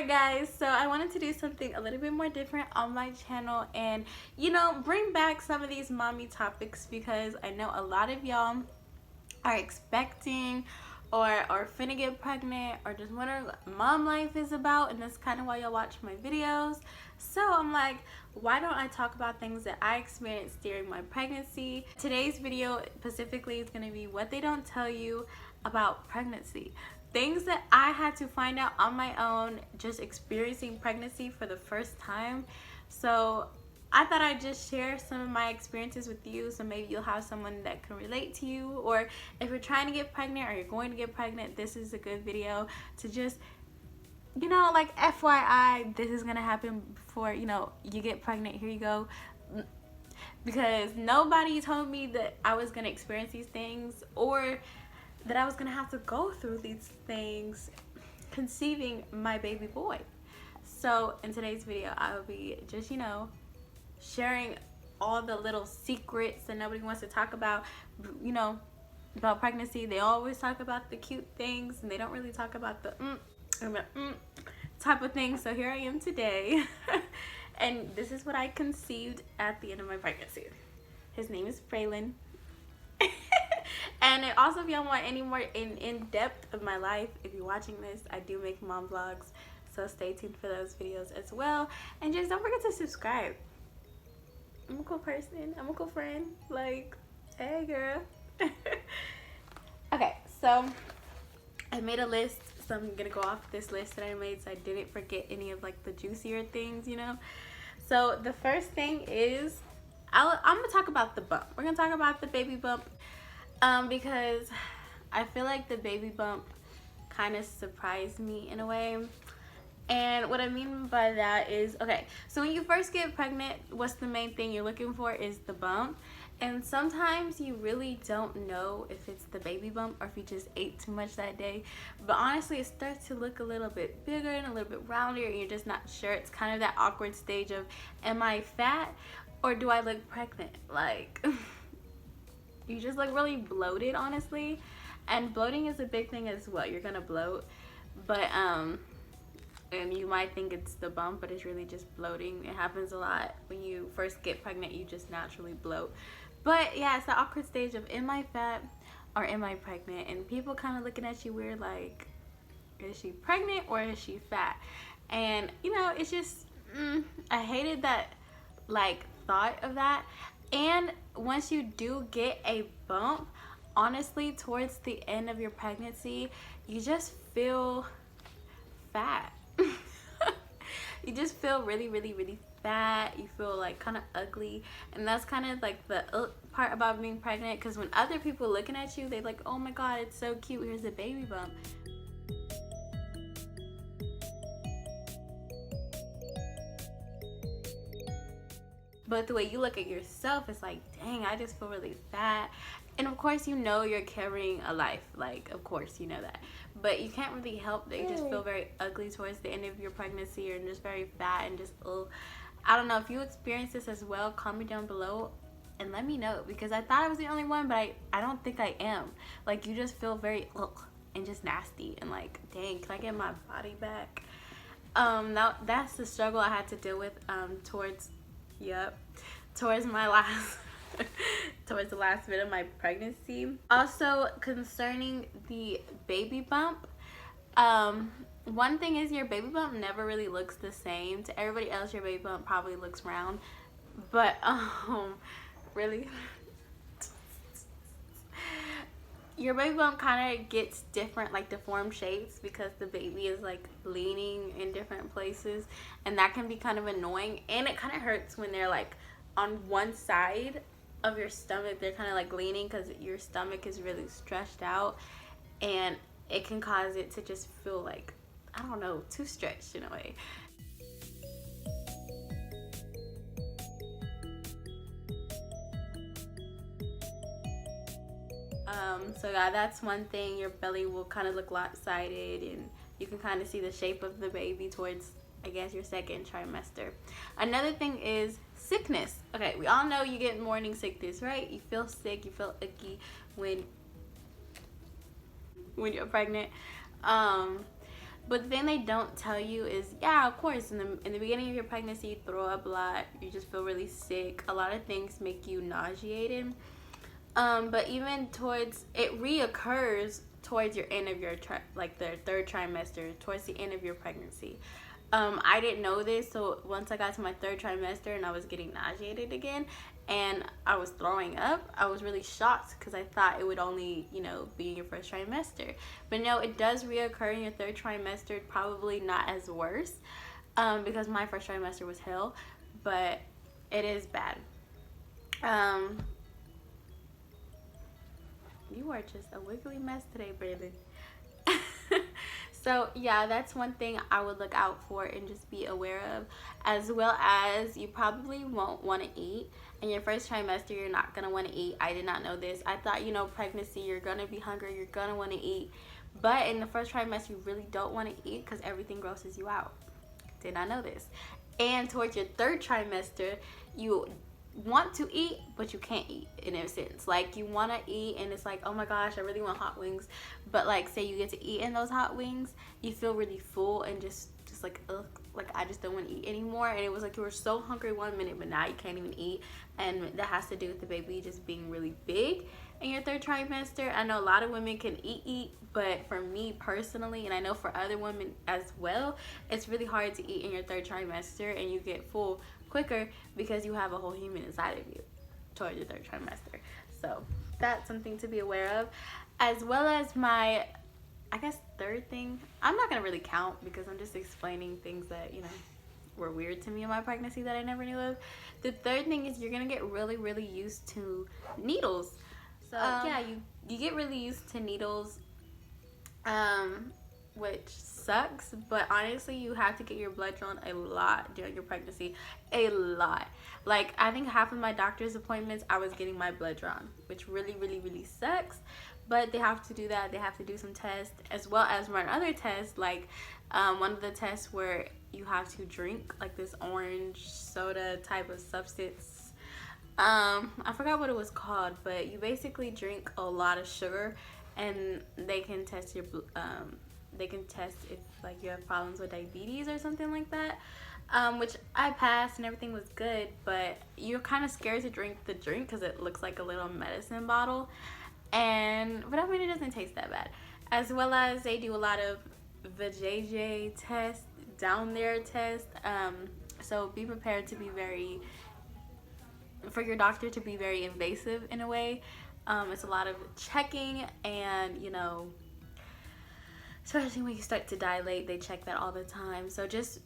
Alright guys, so I wanted to do something a little bit more different on my channel and, you know, bring back some of these mommy topics because I know a lot of y'all are expecting or are finna get pregnant or just wondering what mom life is about, and that's kind of why y'all watch my videos. So I'm like, why don't I talk about things that I experienced during my pregnancy? Today's video specifically is going to be what they don't tell you about pregnancy. Things that I had to find out on my own just experiencing pregnancy for the first time. So I thought I'd just share some of my experiences with you, so maybe you'll have someone that can relate to you, or if you're trying to get pregnant or you're going to get pregnant, this is a good video to just, you know, like FYI, this is gonna happen before, you know, you get pregnant. Here you go. Because nobody told me that I was gonna experience these things or that I was gonna have to go through these things conceiving my baby boy. So in today's video, I will be just, you know, sharing all the little secrets that nobody wants to talk about, you know, about pregnancy. They always talk about the cute things and they don't really talk about the type of things. So here I am today and this is what I conceived at the end of my pregnancy. His name is Braylon. And also, if y'all want any more in-depth of my life, if you're watching this, I do make mom vlogs, so stay tuned for those videos as well. And just don't forget to subscribe. I'm a cool person. I'm a cool friend. Like, hey girl. Okay, so I made a list, so I'm gonna go off this list that I made so I didn't forget any of like the juicier things, you know. So the first thing is I'm gonna talk about the bump. We're gonna talk about the baby bump because I feel like the baby bump kind of surprised me in a way. And what I mean by that is, okay, so when you first get pregnant, what's the main thing you're looking for is the bump. And sometimes you really don't know if it's the baby bump or if you just ate too much that day. But honestly, it starts to look a little bit bigger and a little bit rounder and you're just not sure. It's kind of that awkward stage of, am I fat or do I look pregnant? Like, you just look really bloated, honestly. And bloating is a big thing as well. You're gonna bloat, but and you might think it's the bump, but it's really just bloating. It happens a lot when you first get pregnant. You just naturally bloat. But yeah, it's the awkward stage of, am I fat or am I pregnant? And people kind of looking at you weird, like, is she pregnant or is she fat? And you know, it's just I hated that like thought of that. And once you do get a bump, honestly, towards the end of your pregnancy, you just feel fat. You just feel really, really, really fat. You feel like kind of ugly, and that's kind of like the part about being pregnant, because when other people looking at you, they're like, oh my god, it's so cute, here's a baby bump. But the way you look at yourself, it's like, dang, I just feel really fat. And of course, you know you're carrying a life. Like, of course, you know that. But you can't really help that you just feel very ugly towards the end of your pregnancy. You're just very fat and just, I don't know. If you experience this as well, comment down below and let me know. Because I thought I was the only one, but I don't think I am. Like, you just feel very, and just nasty. And like, dang, can I get my body back? Now, that's the struggle I had to deal with towards my last towards the last bit of my pregnancy. Also, concerning the baby bump, one thing is your baby bump never really looks the same. To everybody else, your baby bump probably looks round, but really your baby bump kind of gets different, like deformed shapes, because the baby is like leaning in different places, and that can be kind of annoying. And it kind of hurts when they're like on one side of your stomach. They're kind of like leaning because your stomach is really stretched out, and it can cause it to just feel like, I don't know, too stretched in a way. So yeah, that's one thing. Your belly will kind of look lopsided, and you can kind of see the shape of the baby towards, I guess, your second trimester. Another thing is sickness. Okay, we all know you get morning sickness, right? You feel sick, you feel icky when you're pregnant. But the thing they don't tell you is, yeah, of course, in the beginning of your pregnancy, you throw up a lot, you just feel really sick. A lot of things make you nauseated. But even towards, it reoccurs towards your end of your like the third trimester, towards the end of your pregnancy. I didn't know this, so once I got to my third trimester and I was getting nauseated again and I was throwing up, I was really shocked because I thought it would only, be in your first trimester. But no, it does reoccur in your third trimester, probably not as worse, because my first trimester was hell, but it is bad. You are just a wiggly mess today, Brandon. So yeah, that's one thing I would look out for and just be aware of, as well as you probably won't want to eat. In your first trimester, you're not going to want to eat. I did not know this. I thought, pregnancy, you're going to be hungry, you're going to want to eat. But in the first trimester, you really don't want to eat because everything grosses you out. Did not know this. And towards your third trimester, you want to eat, but you can't eat, in a sense. Like, you want to eat and it's like, oh my gosh, I really want hot wings, but like, say you get to eat in those hot wings, you feel really full and just like, ugh, like I just don't want to eat anymore. And it was like you were so hungry one minute, but now you can't even eat, and that has to do with the baby just being really big in your third trimester. I know a lot of women can eat, but for me personally, and I know for other women as well, it's really hard to eat in your third trimester, and you get full quicker because you have a whole human inside of you towards your third trimester. So that's something to be aware of, as well as my, I guess, third thing. I'm not gonna really count because I'm just explaining things that were weird to me in my pregnancy that I never knew of. The third thing is you're gonna get really, really used to needles. So yeah, you get really used to needles, which sucks, but honestly, you have to get your blood drawn a lot during your pregnancy. A lot. Like, I think half of my doctor's appointments, I was getting my blood drawn, which really, really, really sucks. But they have to do that. They have to do some tests, as well as run other tests, like one of the tests where you have to drink like this orange soda type of substance. I forgot what it was called, but you basically drink a lot of sugar, and they can test your they can test if like you have problems with diabetes or something like that, which I passed and everything was good, but you're kind of scared to drink the drink because it looks like a little medicine bottle, but I mean, it doesn't taste that bad. As well as they do a lot of vajayjay test, down there test, so be prepared to be for your doctor to be very invasive in a way. It's a lot of checking, and especially when you start to dilate, they check that all the time. So just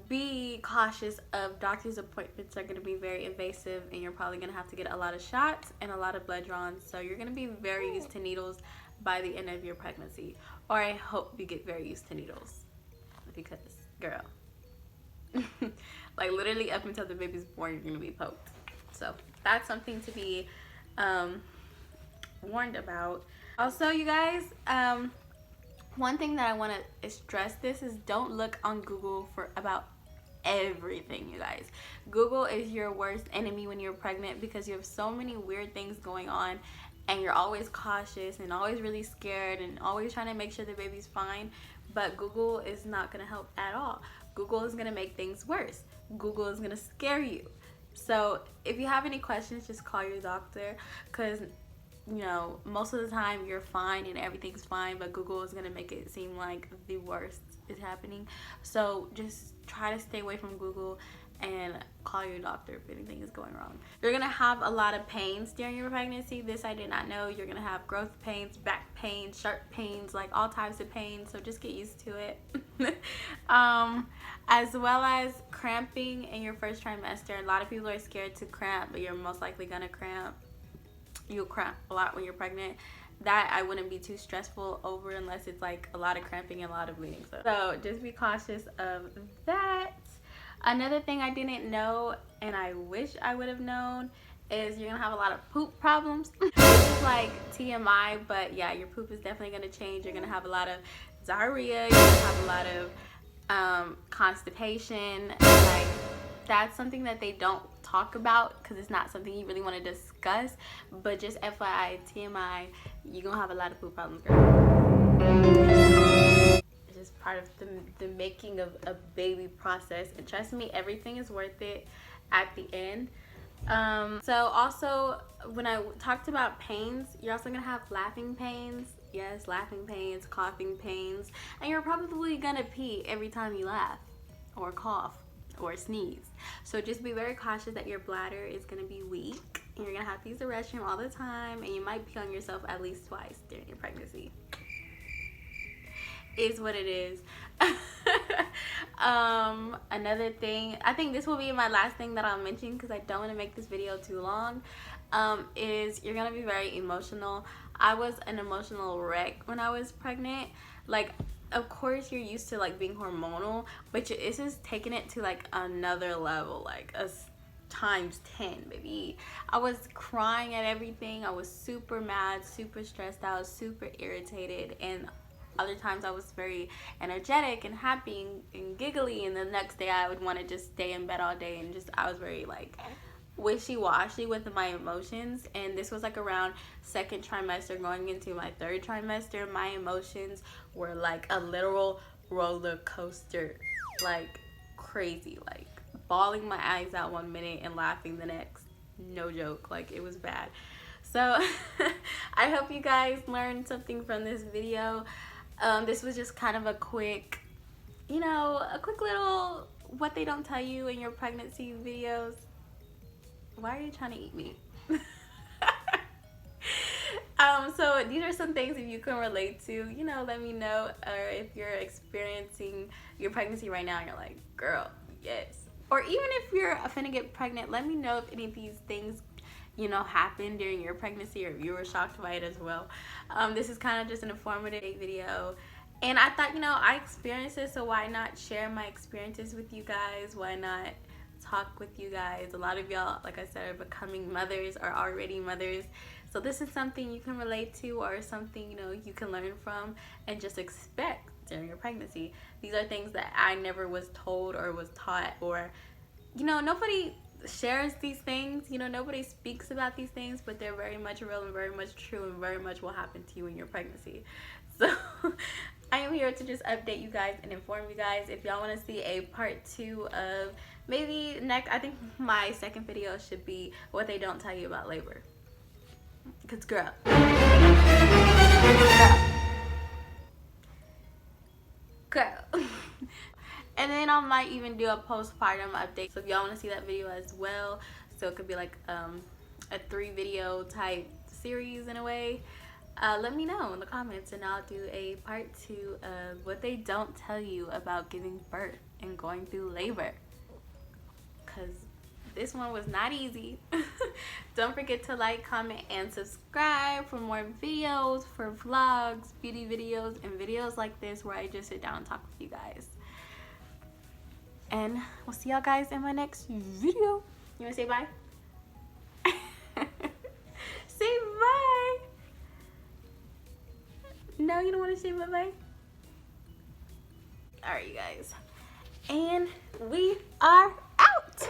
be cautious of doctor's appointments are going to be very invasive, and you're probably going to have to get a lot of shots and a lot of blood drawn. So you're going to be very used to needles by the end of your pregnancy, or I hope you get very used to needles, because girl, like literally up until the baby's born, you're going to be poked. So that's something to be warned about. Also, you guys, one thing that I want to stress this is don't look on Google about everything, you guys. Google is your worst enemy when you're pregnant, because you have so many weird things going on, and you're always cautious and always really scared and always trying to make sure the baby's fine. But Google is not going to help at all. Google is going to make things worse. Google is going to scare you. So if you have any questions, just call your doctor, because most of the time you're fine and everything's fine, but Google is going to make it seem like the worst is happening. So just try to stay away from Google and call your doctor if anything is going wrong. You're going to have a lot of pains during your pregnancy. This I did not know. You're going to have growth pains, back pains, sharp pains, like all types of pains. So just get used to it. As well as cramping in your first trimester. A lot of people are scared to cramp, but you're most likely going to cramp. You'll cramp a lot when you're pregnant. That I wouldn't be too stressful over unless it's like a lot of cramping and a lot of bleeding. So just be cautious of that. Another thing I didn't know, and I wish I would have known, is you're gonna have a lot of poop problems. This is like TMI, but yeah, your poop is definitely gonna change. You're gonna have a lot of diarrhea. You're gonna have a lot of constipation. Like, that's something that they don't talk about because it's not something you really want to discuss. But just FYI, TMI, you're gonna have a lot of poop problems, girl. It's part of the making of a baby process. And trust me, everything is worth it at the end. So also, when I talked about pains, you're also gonna have laughing pains. Yes, laughing pains, coughing pains, and you're probably gonna pee every time you laugh or cough or sneeze. So just be very cautious that your bladder is gonna be weak and you're gonna have to use the restroom all the time, and you might pee on yourself at least twice during your pregnancy. Is what it is. Another thing, I think this will be my last thing that I'll mention because I don't want to make this video too long, is you're gonna be very emotional. I was an emotional wreck when I was pregnant. Like, of course you're used to like being hormonal, but this is taking it to like another level, like a times 10, baby. I was crying at everything. I was super mad, super stressed out, super irritated, and other times I was very energetic and happy and giggly, and the next day I would want to just stay in bed all day, and just I was very like wishy-washy with my emotions. And this was like around second trimester going into my third trimester. My emotions were like a literal roller coaster, like crazy, like bawling my eyes out one minute and laughing the next. No joke, like it was bad. So I hope you guys learned something from this video. This was just kind of a quick, a quick little what they don't tell you in your pregnancy videos. Why are you trying to eat me? So these are some things, if you can relate to, let me know. Or if you're experiencing your pregnancy right now and you're like, girl, yes. Or even if you're finna get pregnant, let me know if any of these things happened during your pregnancy, or if you were shocked by it as well. This is kind of just an informative video, and I thought, I experienced this, so why not share my experiences with you guys? Why not talk with you guys? A lot of y'all, like I said, are becoming mothers or already mothers, so this is something you can relate to, or something you can learn from and just expect during your pregnancy. These are things that I never was told or was taught, or nobody shares these things. Nobody speaks about these things, but they're very much real and very much true, and very much will happen to you in your pregnancy. So I am here to just update you guys and inform you guys. If y'all want to see a part 2 of maybe next, I think my second video should be what they don't tell you about labor, because girl, and then I might even do a postpartum update, so if y'all want to see that video as well, so it could be like a 3-video type series in a way, let me know in the comments, and I'll do a part 2 of what they don't tell you about giving birth and going through labor, because this one was not easy. Don't forget to like, comment, and subscribe for more videos, for vlogs, beauty videos, and videos like this where I just sit down and talk with you guys. And we'll see y'all guys in my next video. You wanna say bye? Say bye. No, you don't want to say bye-bye? Alright, you guys. And we are out.